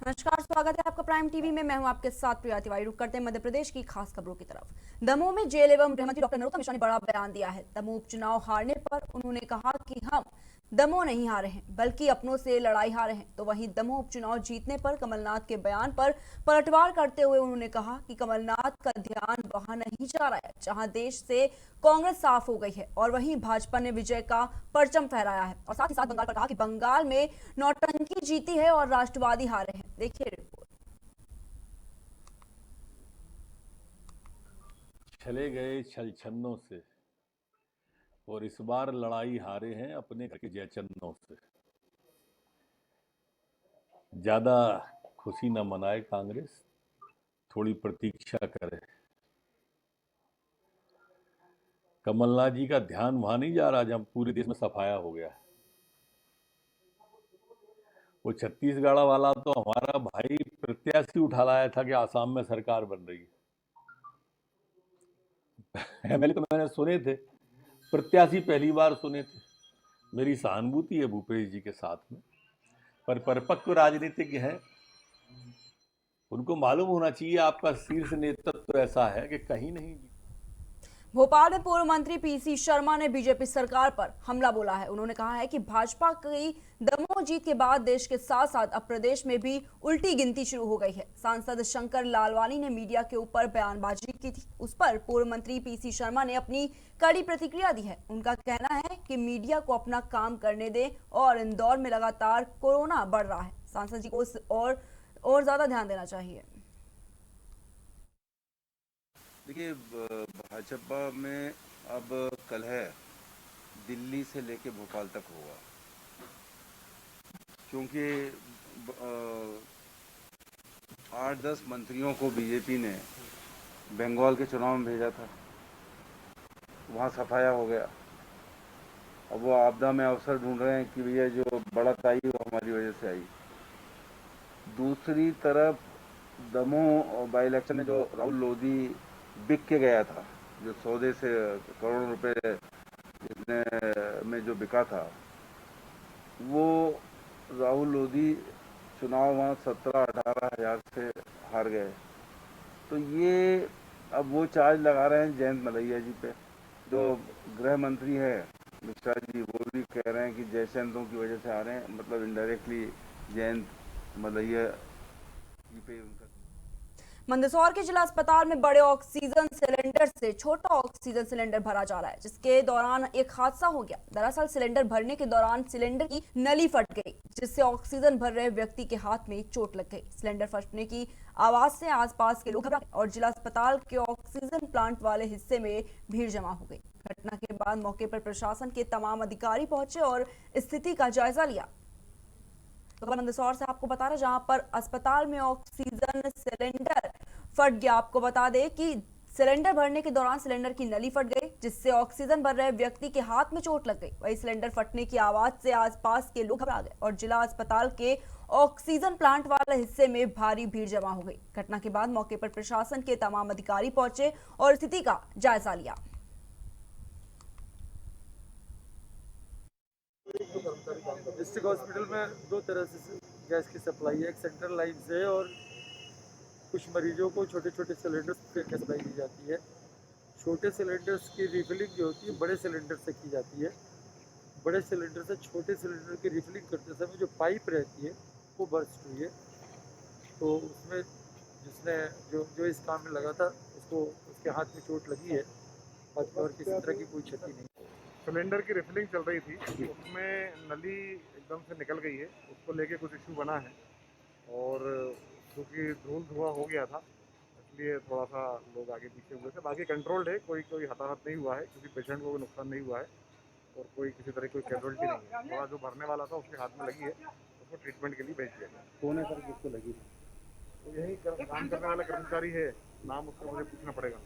नमस्कार, स्वागत है आपका प्राइम टीवी में। मैं हूं आपके साथ प्रिया तिवारी। रुक करते हैं मध्य प्रदेश की खास खबरों की तरफ। दमोह में जेल एवं गृह मंत्री डॉक्टर नरोत्तम मिश्रा ने बड़ा बयान दिया है। दमोह उपचुनाव हारने पर उन्होंने कहा कि हम दमोह नहीं हारे हैं बल्कि अपनों से लड़ाई हारे हैं। तो वहीं दमोह उपचुनाव जीतने पर कमलनाथ के बयान पर पलटवार करते हुए उन्होंने कहा कि कमलनाथ का ध्यान वहां नहीं जा रहा है जहां देश से कांग्रेस साफ हो गई है और वहीं भाजपा ने विजय का परचम फहराया है। और साथ ही साथ बंगाल पर कहा कि बंगाल में नौटंकी जीती है और राष्ट्रवादी हारे हैं। देखिए रिपोर्ट। चले गए छलछन्नों से और इस बार लड़ाई हारे हैं अपने घर के जयचन्नों से। ज्यादा खुशी न मनाए कांग्रेस, थोड़ी प्रतीक्षा करे। कमलनाथ जी का ध्यान वहां नहीं जा रहा जहां पूरे देश में सफाया हो गया है। वो छत्तीसगढ़ वाला तो हमारा भाई प्रत्याशी उठा लाया था कि आसाम में सरकार बन रही है। एमएलए तो मैंने सुने थे, प्रत्याशी पहली बार सुने थे। मेरी सहानुभूति है भूपेश जी के साथ में, पर परिपक्व राजनीतिक है, उनको मालूम होना चाहिए आपका शीर्ष नेतृत्व ऐसा है कि कहीं नहीं। भोपाल में पूर्व मंत्री पीसी शर्मा ने बीजेपी सरकार पर हमला बोला है। उन्होंने कहा है कि भाजपा की दमोह जीत के बाद देश के साथ साथ अब प्रदेश में भी उल्टी गिनती शुरू हो गई है। सांसद शंकर लालवानी ने मीडिया के ऊपर बयानबाजी की थी। उस पर पूर्व मंत्री पीसी शर्मा ने अपनी कड़ी प्रतिक्रिया दी है। उनका कहना है कि मीडिया को अपना काम करने दें और इंदौर में लगातार कोरोना बढ़ रहा है। सांसद जी को इस और ज्यादा ध्यान देना चाहिए। देखिए, भाजपा में अब कलह दिल्ली से लेके भोपाल तक होगा, क्योंकि 8-10 मंत्रियों को बीजेपी ने बंगाल के चुनाव में भेजा था, वहाँ सफाया हो गया। अब वो आपदा में अवसर ढूंढ रहे हैं कि भैया जो बढ़त आई वो हमारी वजह से आई। दूसरी तरफ दमोह बाई इलेक्शन में जो राहुल लोधी बिक के गया था, जो सौदे से करोड़ों रुपए जितने में जो बिका था, वो राहुल लोधी चुनाव वहाँ 17-18 हज़ार से हार गए। तो ये अब वो चार्ज लगा रहे हैं जयंत मलैया जी पे। जो गृह मंत्री है मिश्रा जी, वो भी कह रहे हैं कि जयचंदों की वजह से आ रहे हैं, मतलब इनडायरेक्टली जयंत मलैया जी पे उनका। मंदसौर के जिला अस्पताल में बड़े ऑक्सीजन सिलेंडर से छोटा ऑक्सीजन सिलेंडर भरा जा रहा है, जिसके दौरान एक हादसा हो गया। दरअसल सिलेंडर भरने के दौरान सिलेंडर की नली फट गई, जिससे ऑक्सीजन भर रहे व्यक्ति के हाथ में चोट लग गई। सिलेंडर फटने की आवाज से आसपास के लोग घबरा गए और जिला अस्पताल के ऑक्सीजन प्लांट वाले हिस्से में भीड़ जमा हो गई। घटना के बाद मौके पर प्रशासन के तमाम अधिकारी पहुंचे और स्थिति का जायजा लिया। तो मंदसौर से आपको बता रहे, जहां पर अस्पताल में ऑक्सीजन सिलेंडर फट गया। आपको बता दें कि सिलेंडर भरने के दौरान सिलेंडर की नली फट गई, जिससे ऑक्सीजन भर रहे व्यक्ति के हाथ में चोट लग गई। वही सिलेंडर फटने की आवाज से आसपास के लोग घबरा गए और जिला अस्पताल के ऑक्सीजन प्लांट वाले हिस्से में भारी भीड़ जमा हो गई। घटना के बाद मौके पर प्रशासन के तमाम अधिकारी पहुंचे और स्थिति का जायजा लिया। डिस्ट्रिक्ट हॉस्पिटल में दो तरह से गैस की सप्लाई है, एक सेंट्रल लाइन से और कुछ मरीजों को छोटे छोटे सिलेंडर्स पे सप्लाई दी जाती है। छोटे सिलेंडर्स की रिफिलिंग जो होती है बड़े सिलेंडर से की जाती है। बड़े सिलेंडर से छोटे सिलेंडर की रिफिलिंग करते समय जो पाइप रहती है वो बर्स्ट हुई है। तो उसमें जिसने जो जो इस काम में लगा था उसको उसके हाथ में चोट लगी है, बाकी और किसी तरह की कोई क्षति नहीं। सिलेंडर की रिफिलिंग चल रही थी, उसमें नली एकदम से निकल गई है, उसको लेके कुछ इशू बना है और क्योंकि धूल धुआं हो गया था इसलिए थोड़ा सा लोग आगे पीछे हुए थे। बाकी कंट्रोल्ड है, कोई हताहत नहीं हुआ है, किसी पेशेंट को भी नुकसान नहीं हुआ है और कोई किसी तरह कोई कैजुअल्टी नहीं है। थोड़ा जो भरने वाला था उसके हाथ में लगी है, उसको ट्रीटमेंट के लिए भेज दिया गया। कौन है सर जिसको लगी? तो यही काम करने वाला कर्मचारी है, नाम उसका मुझे पूछना पड़ेगा।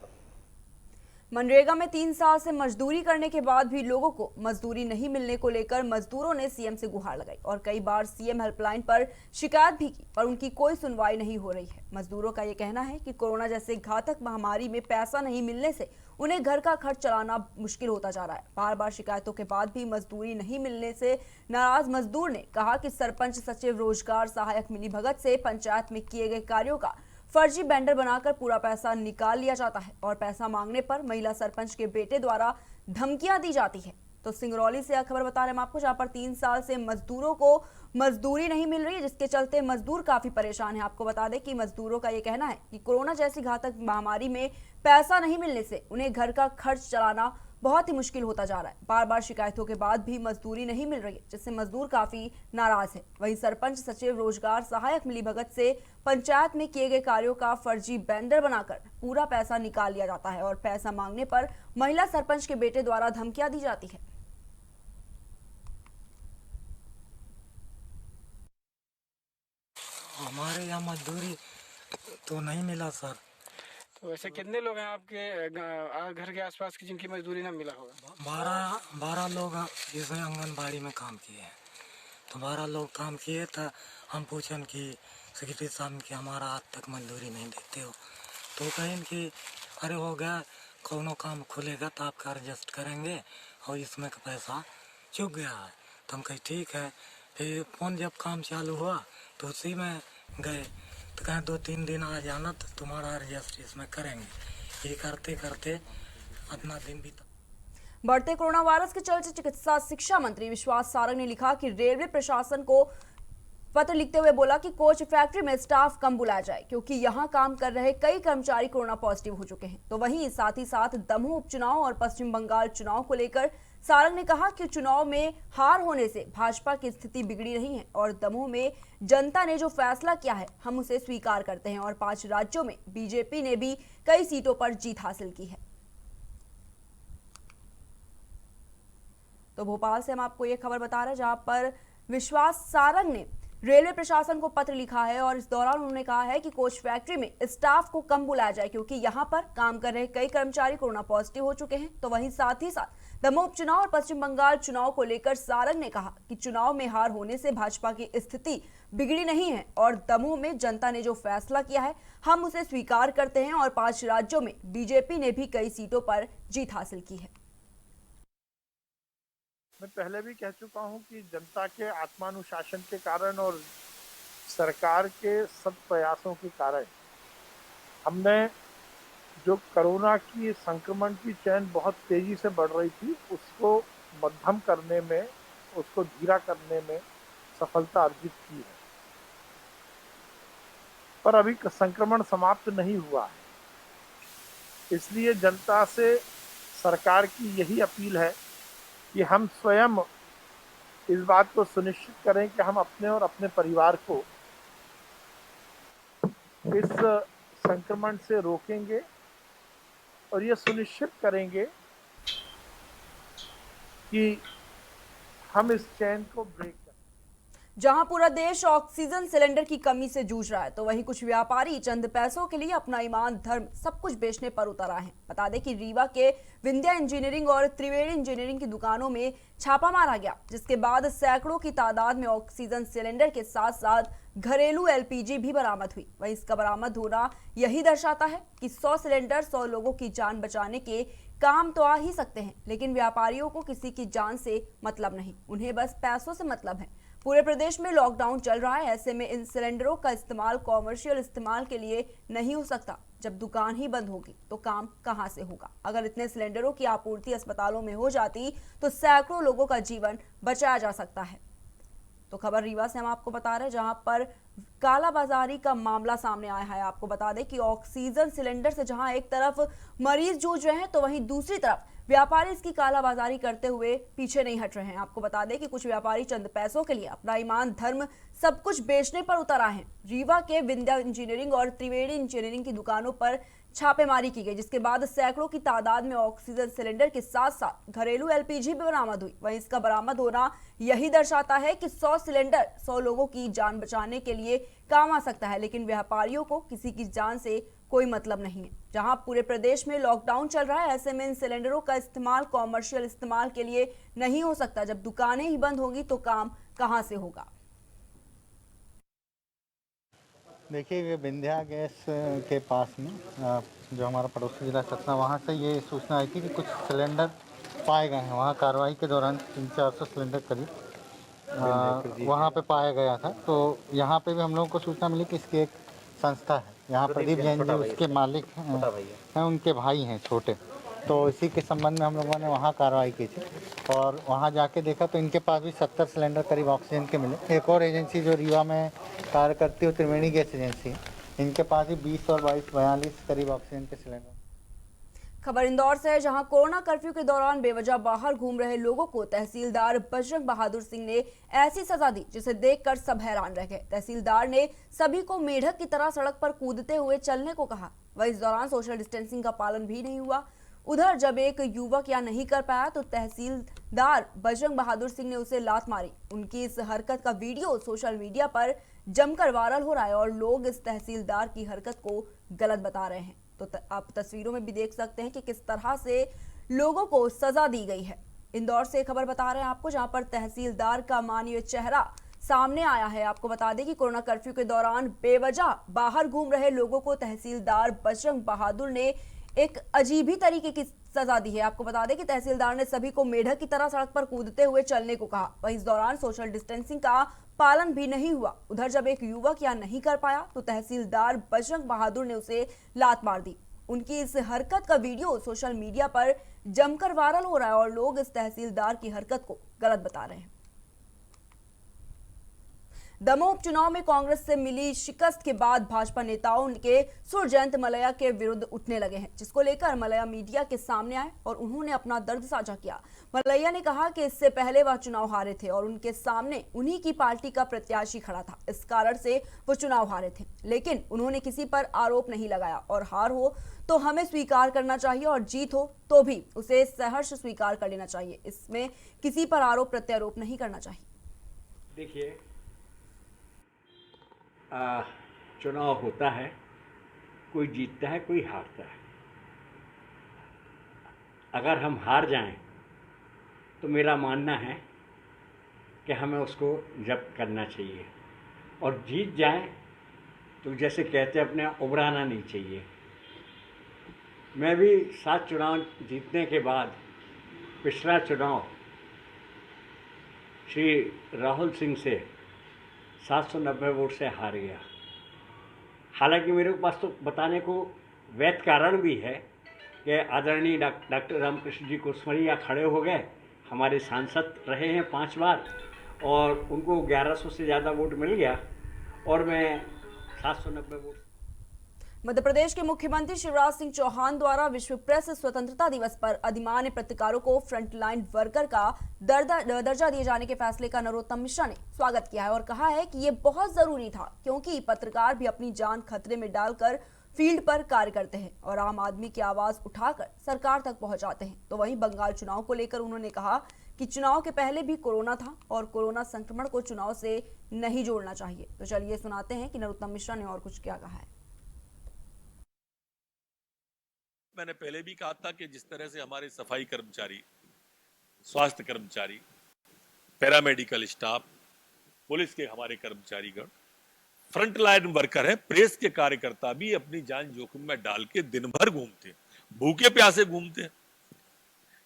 मनरेगा में 3 साल से मजदूरी करने के बाद भी लोगों को मजदूरी नहीं मिलने को लेकर मजदूरों ने सीएम से गुहार लगाई और कई बार सीएम हेल्पलाइन पर शिकायत भी की, पर उनकी कोई सुनवाई नहीं हो रही है। मजदूरों का ये कहना है कि कोरोना जैसे घातक महामारी में पैसा नहीं मिलने से उन्हें घर का खर्च चलाना मुश्किल होता जा रहा है। बार बार शिकायतों के बाद भी मजदूरी नहीं मिलने से नाराज मजदूर ने कहा कि सरपंच सचिव रोजगार सहायक मिलीभगत से पंचायत में किए गए कार्यों का फर्जी बैंडर बनाकर पूरा पैसा निकाल लिया जाता है और पैसा मांगने पर महिला सरपंच के बेटे द्वारा धमकियां दी जाती है। तो सिंगरौली से यह खबर बता रहे हैं आपको, जहां पर 3 साल से मजदूरों को मजदूरी नहीं मिल रही है, जिसके चलते मजदूर काफी परेशान है। आपको बता दें कि मजदूरों का ये कहना है कि कोरोना जैसी घातक महामारी में पैसा नहीं मिलने से उन्हें घर का खर्च चलाना बहुत ही मुश्किल होता जा रहा है। बार बार शिकायतों के बाद भी मजदूरी नहीं मिल रही है, जिससे मजदूर काफी नाराज है। वहीं सरपंच सचिव रोजगार सहायक मिलीभगत से पंचायत में किए गए कार्यों का फर्जी बैंडर बनाकर पूरा पैसा निकाल लिया जाता है और पैसा मांगने पर महिला सरपंच के बेटे द्वारा धमकियां दी जाती है। हमारे यहाँ मजदूरी तो नहीं मिला सर। तो वैसे कितने लोग हैं आपके घर के आसपास की जिनकी मजदूरी ना मिला होगा? 12 लोग जिसमें आंगनबाड़ी में काम किए हैं। तो 12 लोग काम किए तो हम पूछन कि सेक्रेटरी साहब कि हमारा आज तक मजदूरी नहीं देते हो, तो कहें कि अरे हो गया, कोनो काम खुलेगा तो आपका एडजस्ट करेंगे और इसमें का पैसा चुक गया है। तो हम कहे ठीक है। फिर फोन जब काम चालू हुआ तो उसी में गए तो कहें 2-3 दिन आ जाना तो तुम्हारा एडजस्ट इसमें करेंगे। ये करते करते अपना दिन बीता। बढ़ते कोरोना वायरस के चलते चिकित्सा शिक्षा मंत्री विश्वास सारंग ने लिखा कि रेलवे प्रशासन को पत्र लिखते हुए बोला कि कोच फैक्ट्री में स्टाफ कम बुलाया जाए, क्योंकि यहां काम कर रहे कई कर्मचारी कोरोना पॉजिटिव हो चुके हैं। तो वहीं साथ ही साथ दमोह उपचुनाव और पश्चिम बंगाल चुनाव को लेकर सारंग ने कहा कि चुनाव में हार होने से भाजपा की स्थिति बिगड़ी नहीं है और दमोह में जनता ने जो फैसला किया है हम उसे स्वीकार करते हैं और 5 राज्यों में बीजेपी ने भी कई सीटों पर जीत हासिल की है। तो भोपाल से हम आपको ये खबर बता रहे हैं, जहां पर विश्वास सारंग ने रेलवे प्रशासन को पत्र लिखा है और इस दौरान उन्होंने कहा है कि कोच फैक्ट्री में स्टाफ को कम बुलाया जाए, क्योंकि यहां पर काम कर रहे कई कर्मचारी कोरोना पॉजिटिव हो चुके हैं। तो वहीं साथ ही साथ दमोह उपचुनाव और पश्चिम बंगाल चुनाव को लेकर सारंग ने कहा कि चुनाव में हार होने से भाजपा की स्थिति बिगड़ी नहीं है और दमोह में जनता ने जो फैसला किया है हम उसे स्वीकार करते हैं और 5 राज्यों में बीजेपी ने भी कई सीटों पर जीत हासिल की है। मैं पहले भी कह चुका हूं कि जनता के आत्मानुशासन के कारण और सरकार के सब प्रयासों के कारण हमने जो कोरोना की संक्रमण की चेन बहुत तेजी से बढ़ रही थी उसको मध्यम करने में, उसको धीरा करने में सफलता अर्जित की है। पर अभी संक्रमण समाप्त नहीं हुआ है, इसलिए जनता से सरकार की यही अपील है कि हम स्वयं इस बात को सुनिश्चित करें कि हम अपने और अपने परिवार को इस संक्रमण से रोकेंगे और ये सुनिश्चित करेंगे कि हम इस चेन को ब्रेक करें। जहां पूरा देश ऑक्सीजन सिलेंडर की कमी से जूझ रहा है, तो वहीं कुछ व्यापारी चंद पैसों के लिए अपना ईमान धर्म सब कुछ बेचने पर उतर आए हैं। बता दें कि रीवा के विंध्या इंजीनियरिंग और त्रिवेणी इंजीनियरिंग की दुकानों में छापा मारा गया, जिसके बाद सैकड़ों की तादाद में ऑक्सीजन सिलेंडर के साथ साथ घरेलू एलपीजी भी बरामद हुई। वहीं इसका बरामद होना यही दर्शाता है कि 100 सिलेंडर 100 लोगों की जान बचाने के काम तो आ ही सकते हैं, लेकिन व्यापारियों को किसी की जान से मतलब नहीं, उन्हें बस पैसों से मतलब है। पूरे प्रदेश में लॉकडाउन चल रहा है, ऐसे में इन सिलेंडरों का इस्तेमाल कॉमर्शियल इस्तेमाल के लिए नहीं हो सकता। जब दुकान ही बंद होगी तो काम कहां से होगा? अगर इतने सिलेंडरों की आपूर्ति अस्पतालों में हो जाती तो सैकड़ों लोगों का जीवन बचाया जा सकता है। तो खबर रीवा से हम आपको बता रहे हैं, जहां पर कालाबाजारी का मामला सामने आया है। आपको बता दें कि ऑक्सीजन सिलेंडर से जहां एक तरफ मरीज जूझ रहे हैं, तो वहीं दूसरी तरफ व्यापारी इसकी कालाबाजारी करते हुए पीछे नहीं हट रहे हैं। आपको बता दें कि कुछ व्यापारी चंद पैसों के लिए अपना ईमान धर्म सब कुछ बेचने पर उतर आए हैं। रीवा के विंध्या इंजीनियरिंग और त्रिवेणी इंजीनियरिंग की दुकानों पर छापेमारी की गई, जिसके बाद सैकड़ों की तादाद में ऑक्सीजन सिलेंडर के साथ साथ घरेलू एलपीजी भी बरामद हुई। वहीं इसका बरामद होना यही दर्शाता है कि 100 सिलेंडर 100 लोगों की जान बचाने के लिए काम आ सकता है, लेकिन व्यापारियों को किसी की जान से कोई मतलब नहीं है। जहां पूरे प्रदेश में लॉकडाउन चल रहा है, ऐसे में इन सिलेंडरों का इस्तेमाल कॉमर्शियल इस्तेमाल के लिए नहीं हो सकता। जब दुकानें ही बंद होगी तो काम कहां से होगा। देखिए, ये विंध्या गैस के पास में जो हमारा पड़ोसी जिला सतना, वहाँ से ये सूचना आई थी कि कुछ सिलेंडर पाए गए हैं। वहाँ कार्रवाई के दौरान 300-400 सिलेंडर करीब वहाँ पे पाया गया था। तो यहाँ पे भी हम लोगों को सूचना मिली कि इसकी एक संस्था है, यहाँ प्रदीप जैन जी उसके मालिक हैं, उनके भाई हैं छोटे। तो इसी के संबंध में हम लोगों ने वहाँ कार्रवाई की थी और वहाँ जाके देखा तो इनके पास भी 70 सिलेंडर करीब ऑक्सीजन के मिले। एक और एजेंसी जो रीवा में कार्य करती है, त्रिवेणी गैस एजेंसी, इनके पास भी 20 और 22 42 करीब ऑक्सीजन के सिलेंडर। खबर इंदौर से है, जहां कोरोना कर्फ्यू के दौरान बेवजह बाहर घूम रहे लोगों को तहसीलदार बजरंग बहादुर सिंह ने ऐसी सजा दी जिसे देखकर सब हैरान रह गए। तहसीलदार ने सभी को मेढक की तरह सड़क पर कूदते हुए चलने को कहा। वह इस दौरान सोशल डिस्टेंसिंग का पालन भी नहीं हुआ। उधर जब एक युवक यह नहीं कर पाया तो तहसीलदार बजरंग बहादुर सिंह ने उसे लात मारी। उनकी इस हरकत का वीडियो सोशल मीडिया पर जमकर वायरल हो रहा है और लोग इस तहसीलदार की हरकत को गलत बता रहे हैं। तो आप तस्वीरों में भी देख सकते हैं कि किस तरह से लोगों को सजा दी गई है। इंदौर से खबर बता रहे हैं आपको, जहां पर तहसीलदार का मानवीय चेहरा सामने आया है। आपको बता दें कि कोरोना कर्फ्यू के दौरान बेवजह बाहर घूम रहे लोगों को तहसीलदार बजरंग बहादुर ने एक अजीब ही तरीके की सजा दी है। आपको बता दें कि तहसीलदार ने सभी को मेढक की तरह सड़क पर कूदते हुए चलने को कहा। वहीं इस दौरान सोशल डिस्टेंसिंग का पालन भी नहीं हुआ। उधर जब एक युवक यह नहीं कर पाया तो तहसीलदार बजरंग बहादुर ने उसे लात मार दी। उनकी इस हरकत का वीडियो सोशल मीडिया पर जमकर वायरल हो रहा है और लोग इस तहसीलदार की हरकत को गलत बता रहे हैं। दमोह उपचुनाव में कांग्रेस से मिली शिकस्त के बाद भाजपा नेताओं के सुर जयंत मलैया के विरुद्ध उठने लगे हैं, जिसको लेकर मलैया मीडिया के सामने आए और उन्होंने अपना दर्द साझा किया। मलैया ने कहा कि इससे पहले वह चुनाव हारे थे और उनके सामने उन्हीं की पार्टी का प्रत्याशी खड़ा था, इस कारण से वो चुनाव हारे थे। लेकिन उन्होंने किसी पर आरोप नहीं लगाया और हार हो तो हमें स्वीकार करना चाहिए और जीत हो तो भी उसे सहर्ष स्वीकार कर लेना चाहिए। इसमें किसी पर आरोप प्रत्यारोप नहीं करना चाहिए। देखिए, चुनाव होता है, कोई जीतता है, कोई हारता है। अगर हम हार जाएं तो मेरा मानना है कि हमें उसको जब्त करना चाहिए और जीत जाएं तो जैसे कहते हैं अपने उबराना नहीं चाहिए। मैं भी 7 चुनाव जीतने के बाद पिछला चुनाव श्री राहुल सिंह से 790 वोट से हार गया। हालांकि मेरे पास तो बताने को वैध कारण भी है कि आदरणीय डॉक्टर रामकृष्ण जी कुसमरिया खड़े हो गए, हमारे सांसद रहे हैं 5 बार और उनको 1100 से ज़्यादा वोट मिल गया और मैं 790 वोट। मध्य प्रदेश के मुख्यमंत्री शिवराज सिंह चौहान द्वारा विश्व प्रेस स्वतंत्रता दिवस पर अधिमान्य पत्रकारों को फ्रंटलाइन वर्कर का दर्जा दिए जाने के फैसले का नरोत्तम मिश्रा ने स्वागत किया है और कहा है कि ये बहुत जरूरी था, क्योंकि पत्रकार भी अपनी जान खतरे में डालकर फील्ड पर कार्य करते हैं और आम आदमी की आवाज उठाकर सरकार तक पहुंचाते हैं। तो वहीं बंगाल चुनाव को लेकर उन्होंने कहा कि चुनाव के पहले भी कोरोना था और कोरोना संक्रमण को चुनाव से नहीं जोड़ना चाहिए। तो चलिए सुनाते हैं कि नरोत्तम मिश्रा ने और कुछ क्या कहा है। मैंने पहले भी कहा था कि जिस तरह से हमारे सफाई कर्मचारी, स्वास्थ्य कर्मचारी, पैरामेडिकल स्टाफ, पुलिस के हमारे कर्मचारीगण फ्रंट लाइन वर्कर है, प्रेस के कार्यकर्ता भी अपनी जान जोखिम में डाल के दिन भर घूमते, भूखे प्यासे घूमते,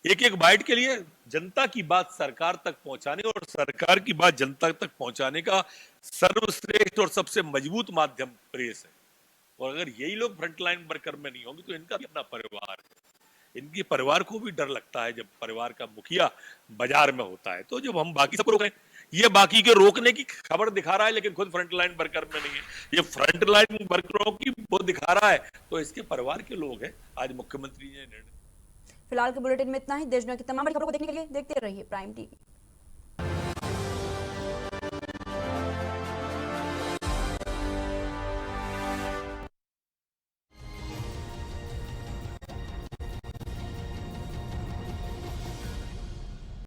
एक एक बाइट के लिए जनता की बात सरकार तक पहुंचाने और सरकार की बात जनता तक पहुंचाने का सर्वश्रेष्ठ और सबसे मजबूत माध्यम प्रेस है। और अगर यही लोग फ्रंटलाइन वर्कर में नहीं होंगे तो इनका भी अपना परिवार है, इनके परिवार को भी डर लगता है जब परिवार का मुखिया बाजार में होता है। तो जब हम बाकी सबको रोक रहे हैं, ये बाकी के रोकने की खबर दिखा रहा है लेकिन खुद फ्रंटलाइन वर्कर में नहीं है, ये फ्रंटलाइन वर्करों की वो दिखा रहा है, तो इसके परिवार के लोग हैं। आज मुख्यमंत्री ने निर्णय। फिलहाल के बुलेटिन में इतना ही। देश दुनिया की तमाम बड़ी खबरों को देखने के लिए देखते रहिए प्राइम टीवी।